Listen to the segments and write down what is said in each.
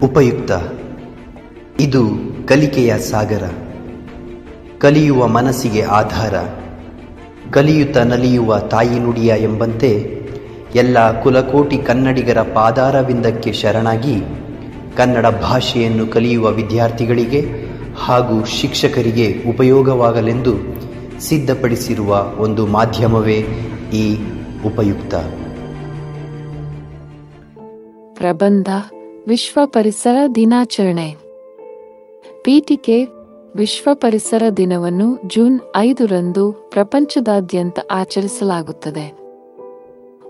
ಉಪಯುಕ್ತ. ಇದು ಕಲಿಕೆಯ ಸಾಗರ, ಕಲಿಯುವ ಮನಸ್ಸಿಗೆ ಆಧಾರ, ಕಲಿಯುತ್ತ ನಲಿಯುವ ತಾಯಿ ನುಡಿಯ ಎಂಬಂತೆ ಎಲ್ಲ ಕುಲಕೋಟಿ ಕನ್ನಡಿಗರ ಪಾದಾರವಿಂದಕ್ಕೆ ಶರಣಾಗಿ ಕನ್ನಡ ಭಾಷೆಯನ್ನು ಕಲಿಯುವ ವಿದ್ಯಾರ್ಥಿಗಳಿಗೆ ಹಾಗೂ ಶಿಕ್ಷಕರಿಗೆ ಉಪಯೋಗವಾಗಲೆಂದು ಸಿದ್ಧಪಡಿಸಿರುವ ಒಂದು ಮಾಧ್ಯಮವೇ ಈ ಉಪಯುಕ್ತ. ಪ್ರಬಂಧ ವಿಶ್ವ ಪರಿಸರ ದಿನಾಚರಣೆ. ಪೀಠಿಕೆ: ವಿಶ್ವ ಪರಿಸರ ದಿನವನ್ನು ಜೂನ್ 5ರಂದು ಪ್ರಪಂಚದಾದ್ಯಂತ ಆಚರಿಸಲಾಗುತ್ತದೆ.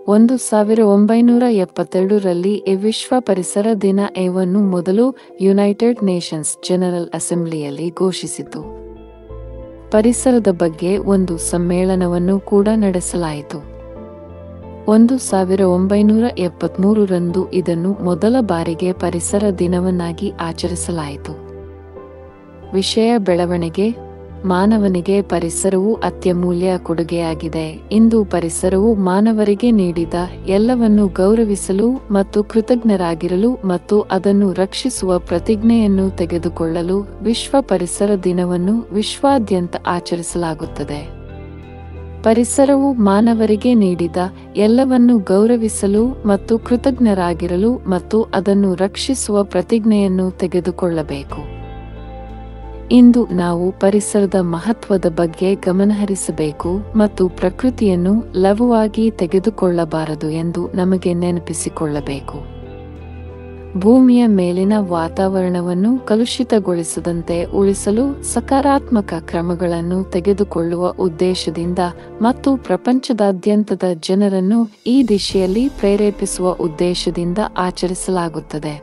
1972ರಲ್ಲಿ ವಿಶ್ವ ಪರಿಸರ ದಿನ ವನ್ನು ಮೊದಲು ಯುನೈಟೆಡ್ ನೇಷನ್ಸ್ ಜನರಲ್ ಅಸೆಂಬ್ಲಿಯಲ್ಲಿ ಘೋಷಿಸಿತು. ಪರಿಸರದ ಬಗ್ಗೆ ಒಂದು ಸಮ್ಮೇಳನವನ್ನು ಕೂಡ ನಡೆಸಲಾಯಿತು. 1973ರಂದು ಇದನ್ನು ಮೊದಲ ಬಾರಿಗೆ ಪರಿಸರ ದಿನವನ್ನಾಗಿ ಆಚರಿಸಲಾಯಿತು. ವಿಷಯ: ಬೆಳವಣಿಗೆ. ಮಾನವನಿಗೆ ಪರಿಸರವು ಅತ್ಯಮೂಲ್ಯ ಕೊಡುಗೆಯಾಗಿದೆ. ಇಂದು ಪರಿಸರವು ಮಾನವರಿಗೆ ನೀಡಿದ ಎಲ್ಲವನ್ನೂ ಗೌರವಿಸಲು ಮತ್ತು ಕೃತಜ್ಞರಾಗಿರಲು ಮತ್ತು ಅದನ್ನು ರಕ್ಷಿಸುವ ಪ್ರತಿಜ್ಞೆಯನ್ನು ತೆಗೆದುಕೊಳ್ಳಲು ವಿಶ್ವ ಪರಿಸರ ದಿನವನ್ನು ವಿಶ್ವಾದ್ಯಂತ ಆಚರಿಸಲಾಗುತ್ತದೆ. ಪರಿಸರವು ಮಾನವರಿಗೆ ನೀಡಿದ ಎಲ್ಲವನ್ನೂ ಗೌರವಿಸಲು ಮತ್ತು ಕೃತಜ್ಞರಾಗಿರಲು ಮತ್ತು ಅದನ್ನು ರಕ್ಷಿಸುವ ಪ್ರತಿಜ್ಞೆಯನ್ನು ತೆಗೆದುಕೊಳ್ಳಬೇಕು. ಇಂದು ನಾವು ಪರಿಸರದ ಮಹತ್ವದ ಬಗ್ಗೆ ಗಮನಹರಿಸಬೇಕು ಮತ್ತು ಪ್ರಕೃತಿಯನ್ನು ಲಘುವಾಗಿ ತೆಗೆದುಕೊಳ್ಳಬಾರದು ಎಂದು ನಮಗೆ ನೆನಪಿಸಿಕೊಳ್ಳಬೇಕು. ಭೂಮಿಯ ಮೇಲಿನ ವಾತಾವರಣವನ್ನು ಕಲುಷಿತಗೊಳಿಸದಂತೆ ಉಳಿಸಲು ಸಕಾರಾತ್ಮಕ ಕ್ರಮಗಳನ್ನು ತೆಗೆದುಕೊಳ್ಳುವ ಉದ್ದೇಶದಿಂದ ಮತ್ತು ಪ್ರಪಂಚದಾದ್ಯಂತದ ಜನರನ್ನು ಈ ದಿಶೆಯಲ್ಲಿ ಪ್ರೇರೇಪಿಸುವ ಉದ್ದೇಶದಿಂದ ಆಚರಿಸಲಾಗುತ್ತದೆ.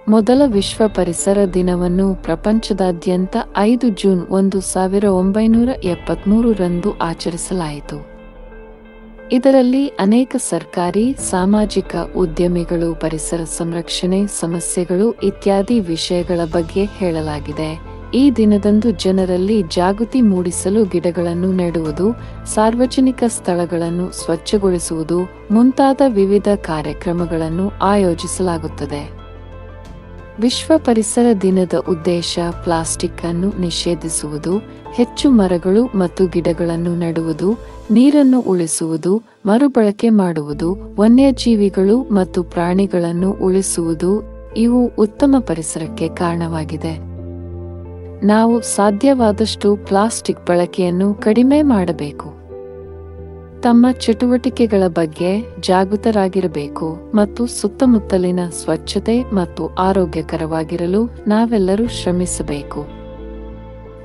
ಮೊದಲ ವಿಶ್ವ ಪರಿಸರ ದಿನವನ್ನು ಪ್ರಪಂಚದಾದ್ಯಂತ 5 ಜೂನ್ 1973ರಂದು ಆಚರಿಸಲಾಯಿತು. ಇದರಲ್ಲಿ ಅನೇಕ ಸರ್ಕಾರಿ, ಸಾಮಾಜಿಕ ಉದ್ಯಮಿಗಳು ಪರಿಸರ ಸಂರಕ್ಷಣೆ ಸಮಸ್ಯೆಗಳು ಇತ್ಯಾದಿ ವಿಷಯಗಳ ಬಗ್ಗೆ ಹೇಳಲಾಗಿದೆ. ಈ ದಿನದಂದು ಜನರಲ್ಲಿ ಜಾಗೃತಿ ಮೂಡಿಸಲು ಗಿಡಗಳನ್ನು ನೆಡುವುದು, ಸಾರ್ವಜನಿಕ ಸ್ಥಳಗಳನ್ನು ಸ್ವಚ್ಛಗೊಳಿಸುವುದು ಮುಂತಾದ ವಿವಿಧ ಕಾರ್ಯಕ್ರಮಗಳನ್ನು ಆಯೋಜಿಸಲಾಗುತ್ತದೆ. ವಿಶ್ವ ಪರಿಸರ ದಿನದ ಉದ್ದೇಶ ಪ್ಲಾಸ್ಟಿಕ್ ಅನ್ನು ನಿಷೇಧಿಸುವುದು, ಹೆಚ್ಚು ಮರಗಳು ಮತ್ತು ಗಿಡಗಳನ್ನು ನೆಡುವುದು, ನೀರನ್ನು ಉಳಿಸುವುದು, ಮರುಬಳಕೆ ಮಾಡುವುದು, ವನ್ಯಜೀವಿಗಳು ಮತ್ತು ಪ್ರಾಣಿಗಳನ್ನು ಉಳಿಸುವುದು ಇವು ಉತ್ತಮ ಪರಿಸರಕ್ಕೆ ಕಾರಣವಾಗಿದೆ. ನಾವು ಸಾಧ್ಯವಾದಷ್ಟು ಪ್ಲಾಸ್ಟಿಕ್ ಬಳಕೆಯನ್ನು ಕಡಿಮೆ ಮಾಡಬೇಕು. ತಮ್ಮ ಚಟುವಟಿಕೆಗಳ ಬಗ್ಗೆ ಜಾಗೃತರಾಗಿರಬೇಕು ಮತ್ತು ಸುತ್ತಮುತ್ತಲಿನ ಸ್ವಚ್ಛತೆ ಮತ್ತು ಆರೋಗ್ಯಕರವಾಗಿರಲು ನಾವೆಲ್ಲರೂ ಶ್ರಮಿಸಬೇಕು.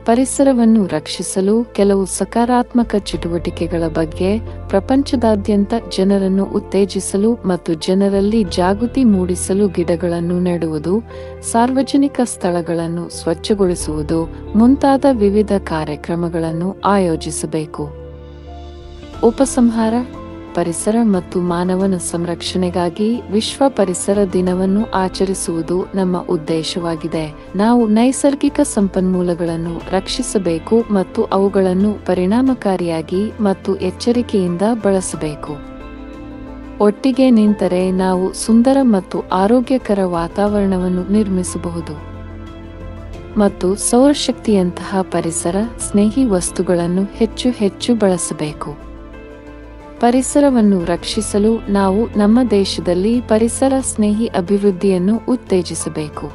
ಪರಿಸರವನ್ನು ರಕ್ಷಿಸಲು ಕೆಲವು ಸಕಾರಾತ್ಮಕ ಚಟುವಟಿಕೆಗಳ ಬಗ್ಗೆ ಪ್ರಪಂಚದಾದ್ಯಂತ ಜನರನ್ನು ಉತ್ತೇಜಿಸಲು ಮತ್ತು ಜನರಲ್ಲಿ ಜಾಗೃತಿ ಮೂಡಿಸಲು ಗಿಡಗಳನ್ನು ನೆಡುವುದು, ಸಾರ್ವಜನಿಕ ಸ್ಥಳಗಳನ್ನು ಸ್ವಚ್ಛಗೊಳಿಸುವುದು ಮುಂತಾದ ವಿವಿಧ ಕಾರ್ಯಕ್ರಮಗಳನ್ನು ಆಯೋಜಿಸಬೇಕು. ಉಪಸಂಹಾರ: ಪರಿಸರ ಮತ್ತು ಮಾನವನ ಸಂರಕ್ಷಣೆಗಾಗಿ ವಿಶ್ವ ಪರಿಸರ ದಿನವನ್ನು ಆಚರಿಸುವುದು ನಮ್ಮ ಉದ್ದೇಶವಾಗಿದೆ. ನಾವು ನೈಸರ್ಗಿಕ ಸಂಪನ್ಮೂಲಗಳನ್ನು ರಕ್ಷಿಸಬೇಕು ಮತ್ತು ಅವುಗಳನ್ನು ಪರಿಣಾಮಕಾರಿಯಾಗಿ ಮತ್ತು ಎಚ್ಚರಿಕೆಯಿಂದ ಬಳಸಬೇಕು. ಒಟ್ಟಿಗೆ ನಿಂತರೆ ನಾವು ಸುಂದರ ಮತ್ತು ಆರೋಗ್ಯಕರ ವಾತಾವರಣವನ್ನು ನಿರ್ಮಿಸಬಹುದು ಮತ್ತು ಸೌರಶಕ್ತಿಯಂತಹ ಪರಿಸರ ಸ್ನೇಹಿ ವಸ್ತುಗಳನ್ನು ಹೆಚ್ಚು ಬಳಸಬೇಕು. ಪರಿಸರವನ್ನು ರಕ್ಷಿಸಲು ನಾವು ನಮ್ಮ ದೇಶದಲ್ಲಿ ಪರಿಸರ ಸ್ನೇಹಿ ಅಭಿವೃದ್ಧಿಯನ್ನು ಉತ್ತೇಜಿಸಬೇಕು.